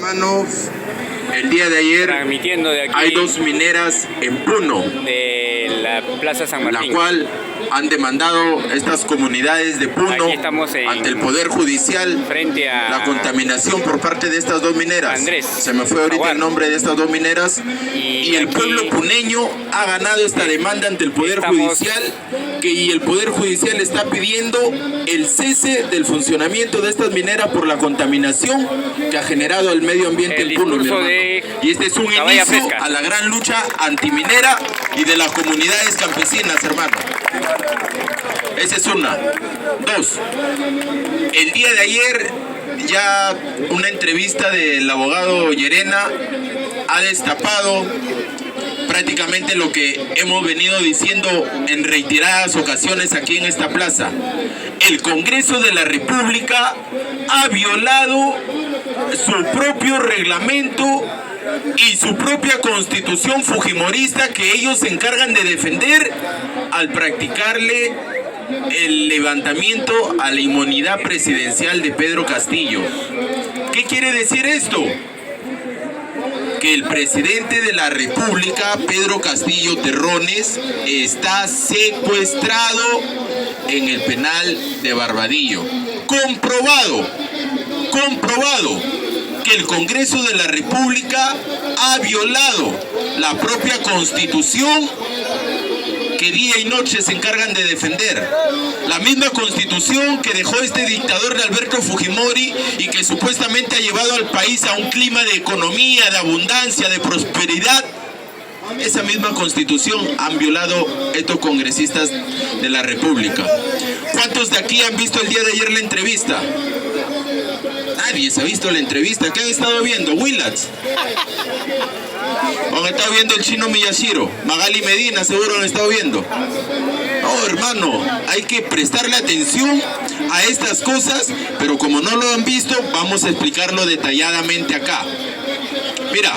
Hermanos, el día de ayer transmitiendo de aquí hay dos mineras en Puno, de la Plaza San Martín, la cual han demandado estas comunidades de Puno aquí estamos ante el Poder Judicial frente a la contaminación por parte de estas dos mineras. Andrés Se me fue ahorita el nombre de estas dos mineras y el pueblo puneño ha ganado esta demanda ante el Poder Judicial y el Poder Judicial está pidiendo el cese del funcionamiento de estas mineras por la contaminación que ha generado el medio ambiente en Puno, mi hermano. Y este es un inicio a la gran lucha antiminera y de las comunidades campesinas, hermano. Esa es una. Dos, el día de ayer ya una entrevista del abogado Llerena ha destapado prácticamente lo que hemos venido diciendo en reiteradas ocasiones aquí en esta plaza. El Congreso de la República ha violado su propio reglamento y su propia constitución fujimorista que ellos se encargan de defender al practicarle el levantamiento a la inmunidad presidencial de Pedro Castillo. ¿Qué quiere decir esto? Que el presidente de la República, Pedro Castillo Terrones, está secuestrado en el penal de Barbadillo. Comprobado que el Congreso de la República ha violado la propia Constitución que día y noche se encargan de defender. La misma Constitución que dejó este dictador de Alberto Fujimori y que supuestamente ha llevado al país a un clima de economía, de abundancia, de prosperidad. Esa misma Constitución han violado estos congresistas de la República. ¿Cuántos de aquí han visto el día de ayer la entrevista? Nadie se ha visto la entrevista. ¿Qué han estado viendo? ¿Willats? ¿O han estado viendo el chino Miyashiro? Magali Medina seguro han estado viendo. No, hermano, hay que prestarle atención a estas cosas, pero como no lo han visto, vamos a explicarlo detalladamente acá. Mira,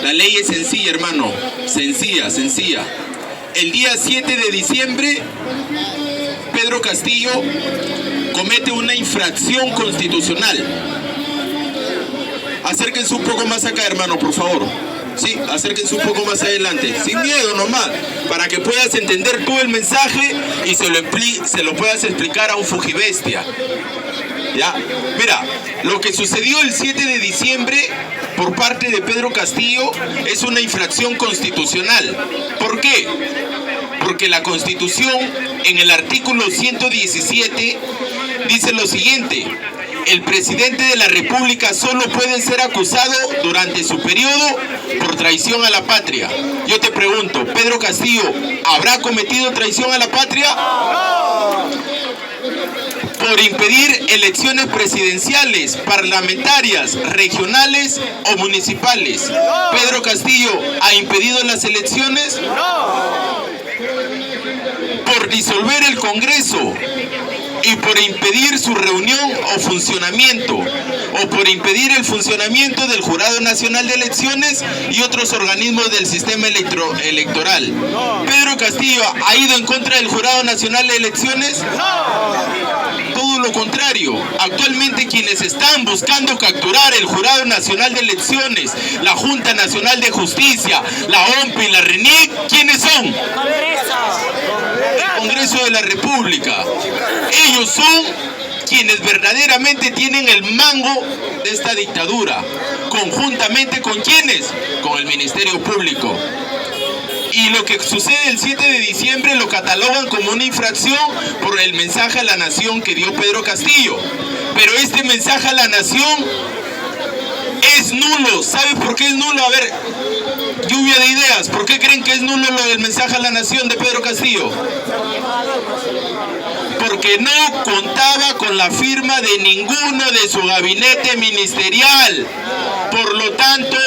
la ley es sencilla, hermano, sencilla. El día 7 de diciembre, Pedro Castillo comete una infracción constitucional. Acérquense un poco más acá, hermano, por favor. Sí, acérquense un poco más adelante. Sin miedo nomás, para que puedas entender todo el mensaje y se lo puedas explicar a un fujibestia. ¿Ya? Mira, lo que sucedió el 7 de diciembre por parte de Pedro Castillo es una infracción constitucional. ¿Por qué? Porque la Constitución, en el artículo 117, dice lo siguiente: el presidente de la República solo puede ser acusado durante su periodo por traición a la patria. Yo te pregunto, ¿Pedro Castillo habrá cometido traición a la patria? Por impedir elecciones presidenciales, parlamentarias, regionales o municipales. ¿Pedro Castillo ha impedido las elecciones? Por disolver el Congreso y por impedir su reunión o funcionamiento, o por impedir el funcionamiento del Jurado Nacional de Elecciones y otros organismos del sistema electoral. ¿Pedro Castillo ha ido en contra del Jurado Nacional de Elecciones? Todo lo contrario. Actualmente quienes están buscando capturar el Jurado Nacional de Elecciones, la Junta Nacional de Justicia, la OMP y la RENIC, ¿quiénes son? El Congreso de la República. Ellos son quienes verdaderamente tienen el mango de esta dictadura. ¿Conjuntamente con quiénes? Con el Ministerio Público. Y lo que sucede el 7 de diciembre lo catalogan como una infracción por el mensaje a la nación que dio Pedro Castillo. Pero este mensaje a la nación es nulo. ¿Sabe por qué es nulo? A ver, lluvia de ideas. ¿Por qué creen que es nulo lo del mensaje a la nación de Pedro Castillo? Porque no contaba con la firma de ninguno de su gabinete ministerial. Por lo tanto,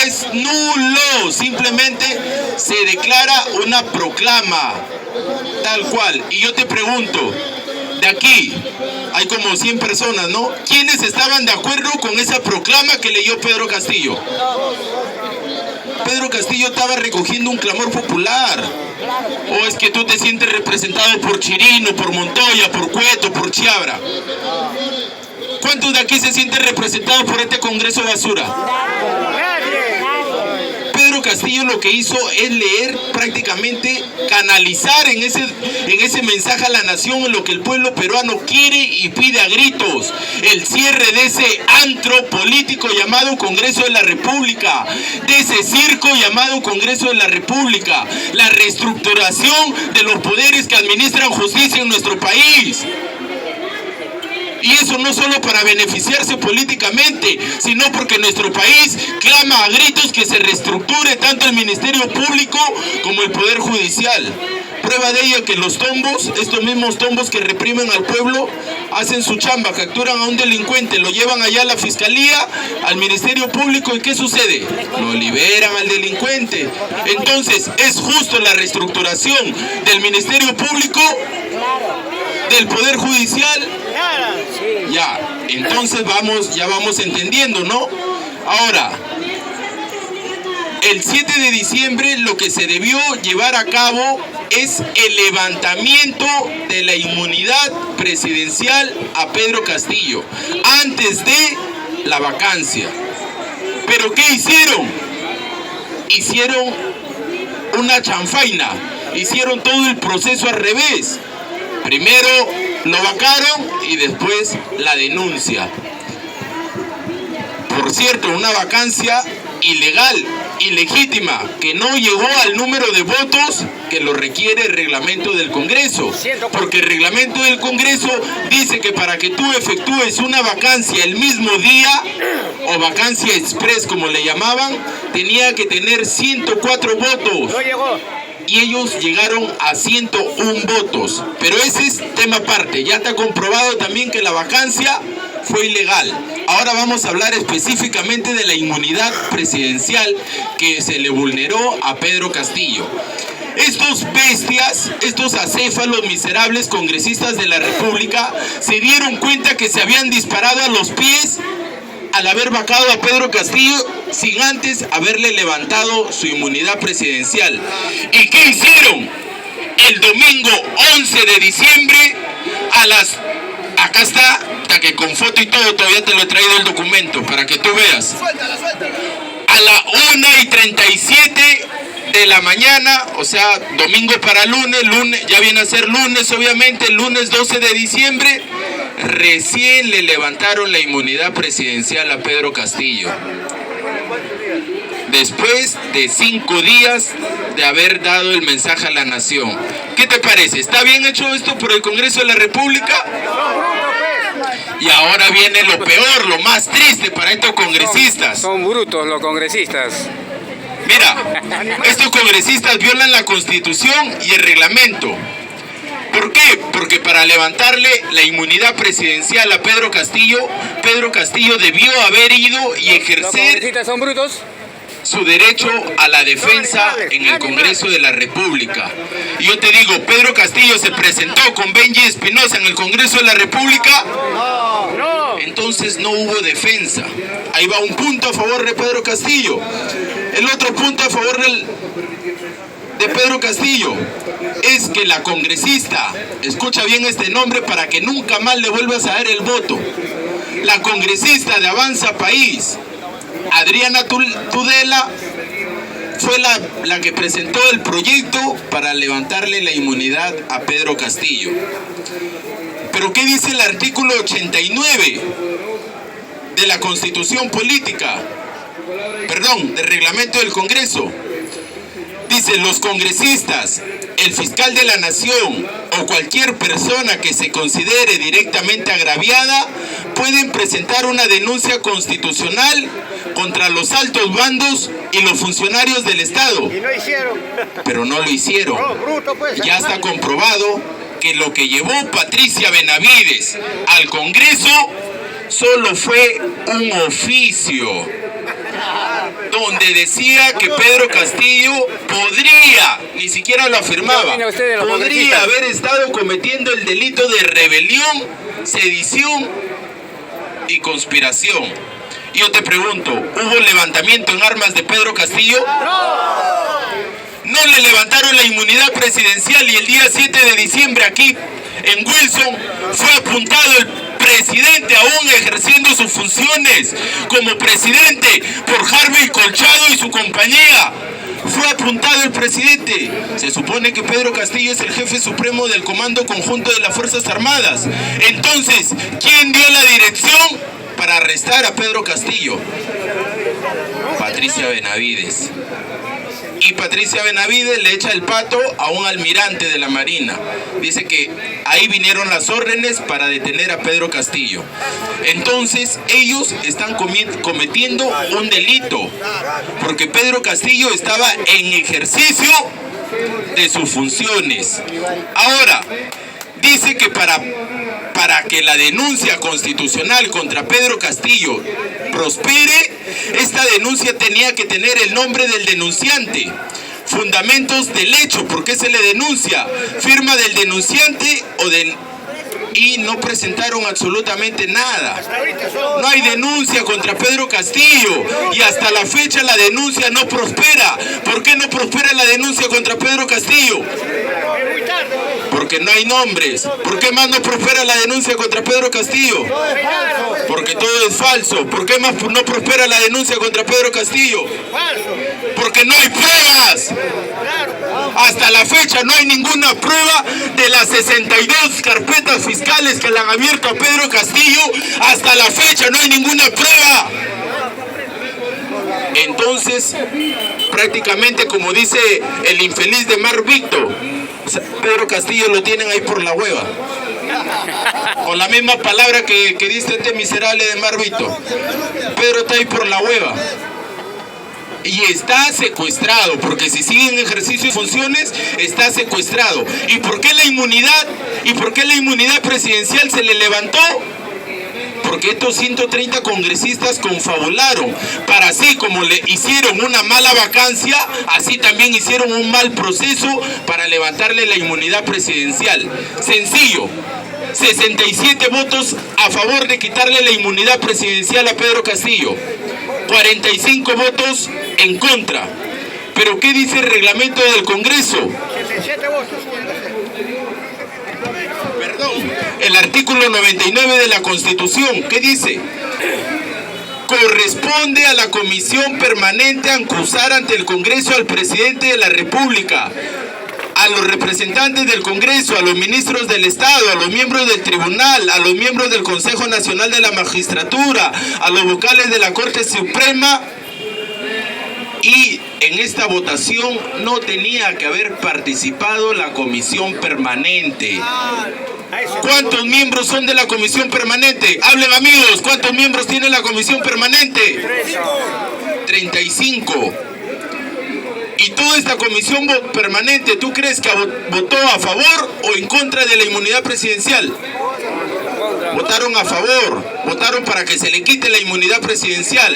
es nulo. Simplemente se declara una proclama, tal cual. Y yo te pregunto, de aquí hay como 100 personas, ¿no? ¿Quiénes estaban de acuerdo con esa proclama que leyó Pedro Castillo? Pedro Castillo estaba recogiendo un clamor popular. ¿O es que tú te sientes representado por Chirino, por Montoya, por Cueto, por Chiabra? ¿Cuántos de aquí se sienten representados por este Congreso basura? Pedro Castillo lo que hizo es leer, prácticamente canalizar en ese mensaje a la nación en lo que el pueblo peruano quiere y pide a gritos: el cierre de ese antro político llamado Congreso de la República, de ese circo llamado Congreso de la República, la reestructuración de los poderes que administran justicia en nuestro país. Y eso no solo para beneficiarse políticamente, sino porque nuestro país clama a gritos que se reestructure tanto el Ministerio Público como el Poder Judicial. Prueba de ello que los tombos, estos mismos tombos que reprimen al pueblo, hacen su chamba, capturan a un delincuente, lo llevan allá a la Fiscalía, al Ministerio Público, ¿y qué sucede? Lo liberan al delincuente. Entonces, ¿es justo la reestructuración del Ministerio Público? ¿Del Poder Judicial? Ya, entonces ya vamos entendiendo, ¿no? Ahora, el 7 de diciembre lo que se debió llevar a cabo es el levantamiento de la inmunidad presidencial a Pedro Castillo, antes de la vacancia. ¿Pero qué hicieron? Hicieron una chanfaina, hicieron todo el proceso al revés. Primero lo vacaron y después la denuncia. Por cierto, una vacancia ilegal, ilegítima, que no llegó al número de votos que lo requiere el reglamento del Congreso. Porque el reglamento del Congreso dice que para que tú efectúes una vacancia el mismo día, o vacancia express como le llamaban, tenía que tener 104 votos. No llegó. Y ellos llegaron a 101 votos. Pero ese es tema aparte. Ya está comprobado también que la vacancia fue ilegal. Ahora vamos a hablar específicamente de la inmunidad presidencial que se le vulneró a Pedro Castillo. Estos bestias, estos acéfalos miserables congresistas de la República se dieron cuenta que se habían disparado a los pies al haber vacado a Pedro Castillo sin antes haberle levantado su inmunidad presidencial. ¿Y qué hicieron? El domingo 11 de diciembre acá está, que con foto y todo, todavía te lo he traído el documento para que tú veas. A la 1:37 de la mañana, o sea, domingo para lunes, ya viene a ser lunes obviamente, lunes 12 de diciembre, recién le levantaron la inmunidad presidencial a Pedro Castillo. Después de 5 días de haber dado el mensaje a la nación. ¿Qué te parece? ¿Está bien hecho esto por el Congreso de la República? Y ahora viene lo peor, lo más triste para estos congresistas. Son brutos los congresistas. Mira, estos congresistas violan la Constitución y el reglamento. ¿Por qué? Porque para levantarle la inmunidad presidencial a Pedro Castillo debió haber ido y ¿Los ejercer congresistas son brutos? su derecho a la defensa en el Congreso de la República. Y yo te digo, Pedro Castillo se presentó con Benji Espinosa en el Congreso de la República. Entonces no hubo defensa. Ahí va un punto a favor de Pedro Castillo. El otro punto a favor de Pedro Castillo es que la congresista, escucha bien este nombre para que nunca más le vuelvas a dar el voto, la congresista de Avanza País, Adriana Tudela, fue la que presentó el proyecto para levantarle la inmunidad a Pedro Castillo. Pero ¿qué dice el artículo 89 de la Constitución Política? Perdón, del reglamento del Congreso. Dice: los congresistas, el fiscal de la nación o cualquier persona que se considere directamente agraviada pueden presentar una denuncia constitucional contra los altos mandos y los funcionarios del Estado. Y no hicieron. Pero no lo hicieron. No, bruto, pues. Ya está comprobado que lo que llevó Patricia Benavides al Congreso solo fue un oficio donde decía que Pedro Castillo podría, ni siquiera lo afirmaba, podría haber estado cometiendo el delito de rebelión, sedición y conspiración. Y yo te pregunto, ¿hubo levantamiento en armas de Pedro Castillo? No le levantaron la inmunidad presidencial y el día 7 de diciembre aquí en Wilson fue apuntado el presidente, aún ejerciendo sus funciones como presidente por Harvey Colchado y su compañía. Fue apuntado el presidente. Se supone que Pedro Castillo es el jefe supremo del Comando Conjunto de las Fuerzas Armadas. Entonces, ¿quién dio la dirección para arrestar a Pedro Castillo? Patricia Benavides. Y Patricia Benavides le echa el pato a un almirante de la Marina. Dice que ahí vinieron las órdenes para detener a Pedro Castillo. Entonces ellos están cometiendo un delito, porque Pedro Castillo estaba en ejercicio de sus funciones. Ahora, dice que para que la denuncia constitucional contra Pedro Castillo prospere, esta denuncia tenía que tener el nombre del denunciante, fundamentos del hecho, por qué se le denuncia, firma del denunciante y no presentaron absolutamente nada. No hay denuncia contra Pedro Castillo y hasta la fecha la denuncia no prospera. ¿Por qué no prospera la denuncia contra Pedro Castillo? Porque no hay nombres. ¿Por qué más no prospera la denuncia contra Pedro Castillo? Porque todo es falso. ¿Por qué más no prospera la denuncia contra Pedro Castillo? Porque no hay pruebas. Hasta la fecha no hay ninguna prueba de las 62 carpetas fiscales que le han abierto a Pedro Castillo. Hasta la fecha no hay ninguna prueba. Entonces, prácticamente como dice el infeliz de Mar Víctor, Pedro Castillo lo tienen ahí por la hueva. Con la misma palabra que dice este miserable de Mar Víctor. Pedro está ahí por la hueva. Y está secuestrado, porque si sigue en ejercicio de funciones, está secuestrado. ¿Y por qué la inmunidad? ¿Y por qué la inmunidad presidencial se le levantó? Porque estos 130 congresistas confabularon para, así como le hicieron una mala vacancia, así también hicieron un mal proceso para levantarle la inmunidad presidencial. Sencillo, 67 votos a favor de quitarle la inmunidad presidencial a Pedro Castillo, 45 votos en contra. ¿Pero qué dice el reglamento del Congreso? 67 votos. El artículo 99 de la Constitución, ¿qué dice? Corresponde a la Comisión Permanente acusar ante el Congreso al Presidente de la República, a los representantes del Congreso, a los ministros del Estado, a los miembros del Tribunal, a los miembros del Consejo Nacional de la Magistratura, a los vocales de la Corte Suprema. Y en esta votación no tenía que haber participado la Comisión Permanente. ¿Cuántos miembros son de la Comisión Permanente? Hablen, amigos, ¿cuántos miembros tiene la Comisión Permanente? 35. Y toda esta Comisión Permanente, ¿tú crees que votó a favor o en contra de la inmunidad presidencial? Votaron a favor, votaron para que se le quite la inmunidad presidencial.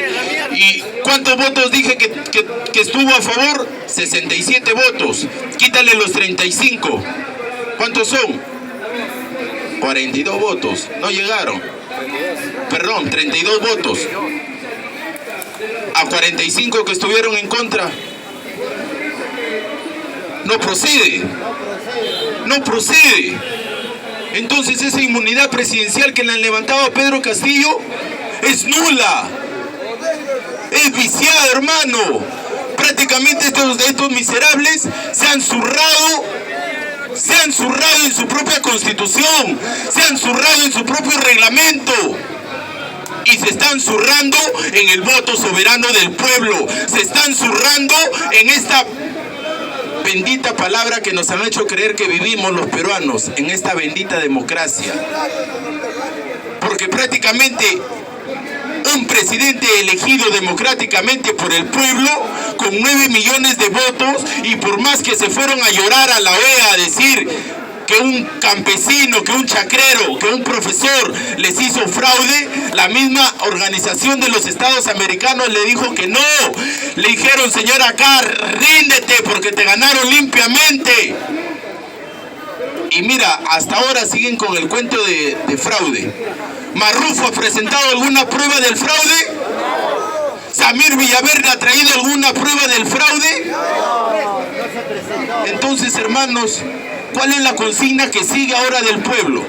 ¿Y cuántos votos dije que estuvo a favor? 67 votos. Quítale los 35. ¿Cuántos son? 42 votos. No llegaron. Perdón, 32 votos. A 45 que estuvieron en contra. No procede. No procede. Entonces esa inmunidad presidencial que le han levantado a Pedro Castillo es nula. Es viciada, hermano. Prácticamente estos miserables se han zurrado en su propia constitución, se han zurrado en su propio reglamento y se están zurrando en el voto soberano del pueblo, se están zurrando en esta bendita palabra que nos han hecho creer que vivimos los peruanos, en esta bendita democracia. Porque prácticamente un presidente elegido democráticamente por el pueblo, con 9 millones de votos, y por más que se fueron a llorar a la OEA a decir que un campesino, que un chacrero, que un profesor les hizo fraude, la misma organización de los Estados Americanos le dijo que no. Le dijeron, señora Carr, ríndete porque te ganaron limpiamente. Y mira, hasta ahora siguen con el cuento de fraude. ¿Marrufo ha presentado alguna prueba del fraude? ¿Samir Villaverde ha traído alguna prueba del fraude? Entonces, hermanos, ¿cuál es la consigna que sigue ahora del pueblo?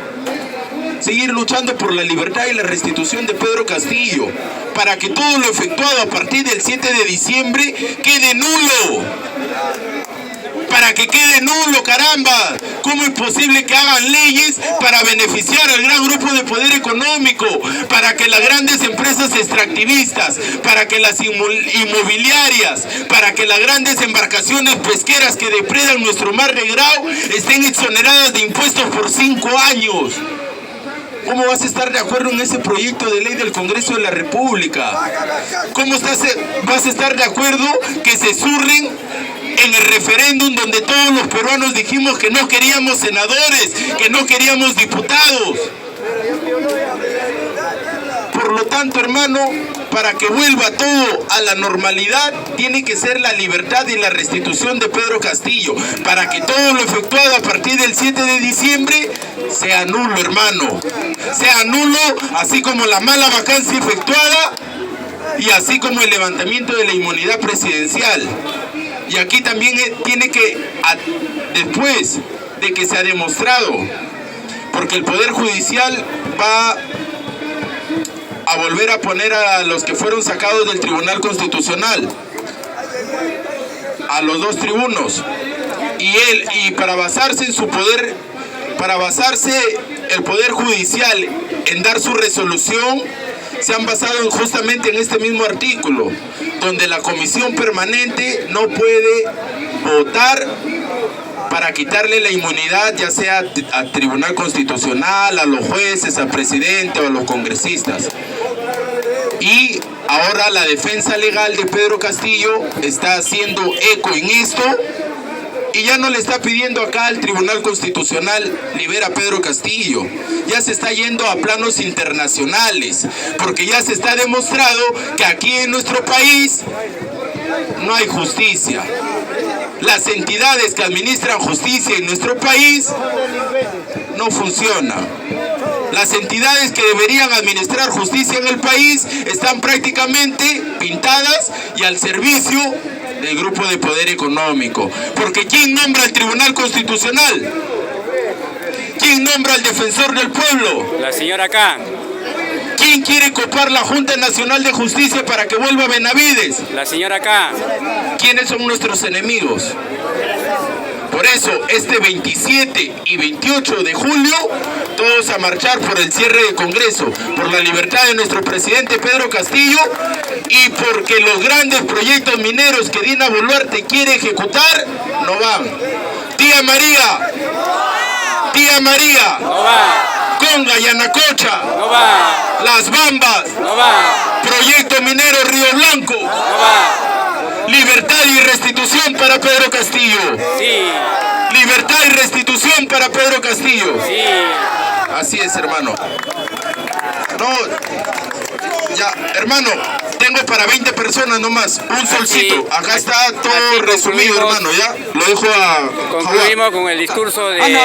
seguir luchando por la libertad y la restitución de Pedro Castillo, para que todo lo efectuado a partir del 7 de diciembre quede nulo. Para que quede nulo, caramba. ¿Cómo es posible que hagan leyes para beneficiar al gran grupo de poder económico? Para que las grandes empresas extractivistas, para que las inmobiliarias, para que las grandes embarcaciones pesqueras que depredan nuestro mar Negrao estén exoneradas de impuestos por 5 años. ¿Cómo vas a estar de acuerdo en ese proyecto de ley del Congreso de la República? ¿Cómo vas a estar de acuerdo que se zurren en el referéndum donde todos los peruanos dijimos que no queríamos senadores, que no queríamos diputados? Por lo tanto, hermano, para que vuelva todo a la normalidad, tiene que ser la libertad y la restitución de Pedro Castillo, para que todo lo efectuado a partir del 7 de diciembre sea nulo, hermano. Sea nulo, así como la mala vacancia efectuada y así como el levantamiento de la inmunidad presidencial. Y aquí también tiene que, después de que se ha demostrado, porque el Poder Judicial va a volver a poner a los que fueron sacados del Tribunal Constitucional, a los 2 tribunos, y para basarse en su poder, para basarse el Poder Judicial en dar su resolución, se han basado justamente en este mismo artículo, donde la comisión permanente no puede votar para quitarle la inmunidad, ya sea al Tribunal Constitucional, a los jueces, al presidente o a los congresistas. Y ahora la defensa legal de Pedro Castillo está haciendo eco en esto y ya no le está pidiendo acá al Tribunal Constitucional libera a Pedro Castillo. Ya se está yendo a planos internacionales, porque ya se está demostrado que aquí en nuestro país no hay justicia. Las entidades que administran justicia en nuestro país no funcionan. Las entidades que deberían administrar justicia en el país están prácticamente pintadas y al servicio del grupo de poder económico. Porque ¿quién nombra al Tribunal Constitucional? ¿Quién nombra al Defensor del Pueblo? La señora K. ¿Quién quiere copar la Junta Nacional de Justicia para que vuelva Benavides? La señora K. ¿Quiénes son nuestros enemigos? Por eso, este 27 y 28 de julio, todos a marchar por el cierre del Congreso, por la libertad de nuestro presidente Pedro Castillo y porque los grandes proyectos mineros que Dina Boluarte quiere ejecutar no van. Tía María, Tía María, No va. Conga, Yanacocha, No va. Las Bambas, No va. Proyecto Minero Río Blanco, No va. libertad y restitución para Pedro Castillo. Sí. Libertad y restitución para Pedro Castillo. Sí. Así es, hermano. No, ya, hermano, tengo para 20 personas nomás, un solcito. Acá está todo resumido, hermano, ya. Lo dejo a Concluimos con el discurso de Anda,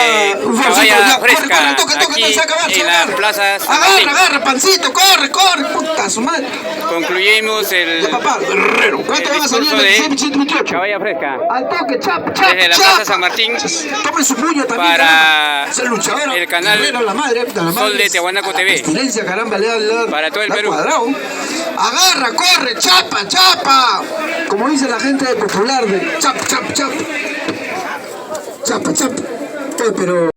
Caballa Fresca, corre, toca, aquí saca, en la Plaza San Agarra, Martín. agarra, pancito, corre, puta su madre. Concluimos el Ya, papá, guerrero. ¿Cuánto van a salir discurso el de 27, 28? Caballa Fresca Al toque, chap, desde la Plaza San Martín Tome su puño también. para caramba. Ser luchador. el canal Guerrero, la madre, Sol de Tiahuanaco TV. Pestilencia, caramba, le da Para todo el da Perú. Cuadrado. Agarra, corre, chapa, chapa. Como dice la gente popular de chap, chap, chap. Chapa, chapa. Pero